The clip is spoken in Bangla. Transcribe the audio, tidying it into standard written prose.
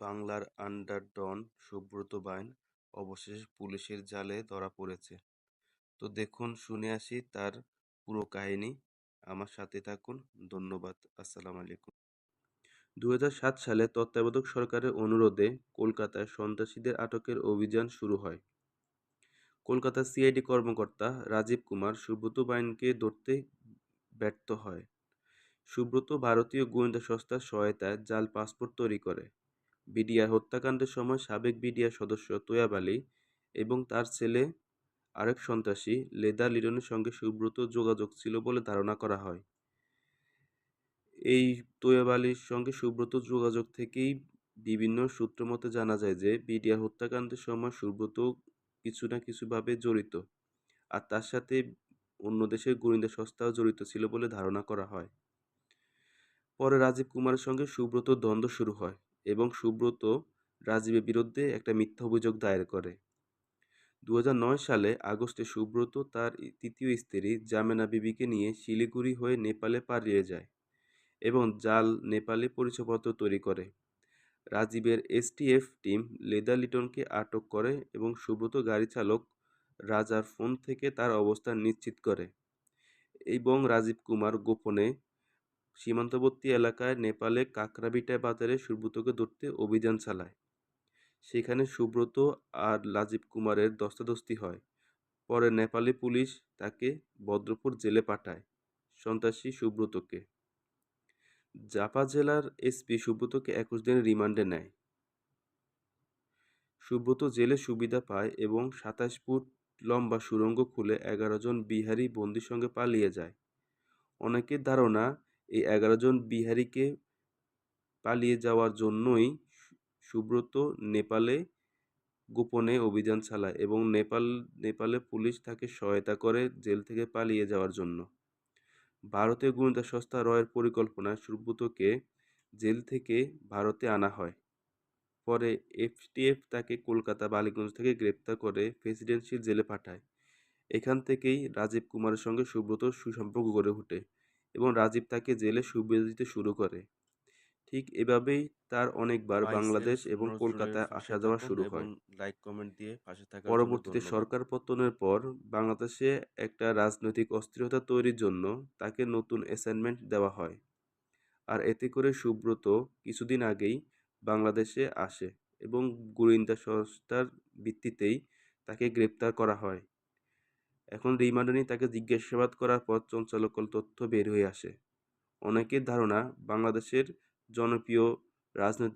বাংলার আন্ডারডন সুব্রত বাইন অবশেষে পুলিশের জালে ধরা পড়েছে। তো দেখুন, শুনে আসি তার পুরো কাহিনী। আমার সাথে থাকুন। ধন্যবাদ। আসসালামু আলাইকুম। 2007 সালে তত্ত্বাবধায়ক সরকারের অনুরোধে কলকাতায় সন্ত্রাসীদের আটকের অভিযান শুরু হয়। কলকাতার সিআইডি কর্মকর্তা রাজীব কুমার সুব্রত বাইনকে ধরতে ব্যর্থ হয়। সুব্রত ভারতীয় গোয়েন্দা সংস্থার সহায়তায় জাল পাসপোর্ট তৈরি করে। বিডিআর হত্যাকাণ্ডের সময় সাবেক বিডিআর সদস্য তোয়াব আলী এবং তার ছেলে আরেক সন্ত্রাসী লেদা লিটনের সঙ্গে সুব্রতর যোগাযোগ ছিল বলে ধারণা করা হয়। এই তোয়াব আলীর সঙ্গে সুব্রতর যোগাযোগ থেকেই বিভিন্ন সূত্র মতে জানা যায় যে বিডিআর হত্যাকাণ্ডের সময় সুব্রত কিছু না কিছুভাবে জড়িত, আর তার সাথে অন্য দেশের গোয়েন্দা সংস্থাও জড়িত ছিল বলে ধারণা করা হয়। পরে রাজীব কুমারের সঙ্গে সুব্রতর দ্বন্দ্ব শুরু হয় এবং সুব্রত রাজীবের বিরুদ্ধে একটা মিথ্যা অভিযোগ দায়ের করে। 2009 সালে আগস্টে সুব্রত তার তৃতীয় স্ত্রী জামেনা বিবিকে নিয়ে শিলিগুড়ি হয়ে নেপালে পালিয়ে যায় এবং জাল নেপালি পরিচয়পত্র তৈরি করে। রাজীবের এসটিএফ টিম লেদা লিটনকে আটক করে এবং সুব্রত গাড়ি চালক রাজার ফোন থেকে তার অবস্থান নিশ্চিত করে এবং রাজীব কুমার গোপনে সীমান্তবর্তী এলাকায় নেপালে কাকরাবিটা বাজারে সুব্রতকে ধরতে অভিযান চালায়। সেখানে সুব্রত আর রাজীব কুমারের ধস্তাধস্তি হয়। পরে নেপালি পুলিশ তাকে ভদ্রপুর জেলে পাঠায়। সন্ত্রাসী সুব্রতকে জাপা জেলার এসপি সুব্রতকে 21 দিনের রিমান্ডে নেয়। সুব্রত জেলে সুবিধা পায় এবং 27 ফুট লম্বা সুড়ঙ্গ খুলে 11 জন বিহারি বন্দির সঙ্গে পালিয়ে যায়। অনেকের ধারণা এই 11 জন বিহারিকে পালিয়ে যাওয়ার জন্যই সুব্রত নেপালে গোপনে অভিযান চালায় এবং নেপালে পুলিশ তাকে সহায়তা করে জেল থেকে পালিয়ে যাওয়ার জন্য। ভারতীয় গোয়েন্দা সংস্থা রয়ের পরিকল্পনায় সুব্রতকে জেল থেকে ভারতে আনা হয়। পরে এসটিএফ তাকে কলকাতা বালিগঞ্জ থেকে গ্রেপ্তার করে প্রেসিডেন্সিয়াল জেলে পাঠায়। এখান থেকেই রাজীব কুমারের সঙ্গে সুব্রতর সুসম্পর্ক গড়ে ওঠে এবং রাজীব তাকে জেলে সুবিধা দিতে শুরু করে। ঠিক এভাবেই তার অনেকবার বাংলাদেশ এবং কলকাতায় আসা যাওয়া শুরু হয়। লাইক কমেন্ট দিয়ে পাশে থাকার জন্য পরবর্তীতে ধন্যবাদ। সরকার পতনের পর বাংলাদেশে একটা রাজনৈতিক অস্থিরতা তৈরির জন্য তাকে নতুন অ্যাসাইনমেন্ট দেওয়া হয়, আর এতে করে সুব্রত কিছুদিন আগেই বাংলাদেশে আসে এবং গোয়েন্দা সংস্থার ভিত্তিতেই তাকে গ্রেপ্তার করা হয়। এখন রিমান্ডে নিয়ে তাকে জিজ্ঞাসাবাদ করার পর চাঞ্চল্যকর তথ্য বের হয়ে আসে। অনেকের ধারণা বাংলাদেশের জনপ্রিয় রাজনৈতিক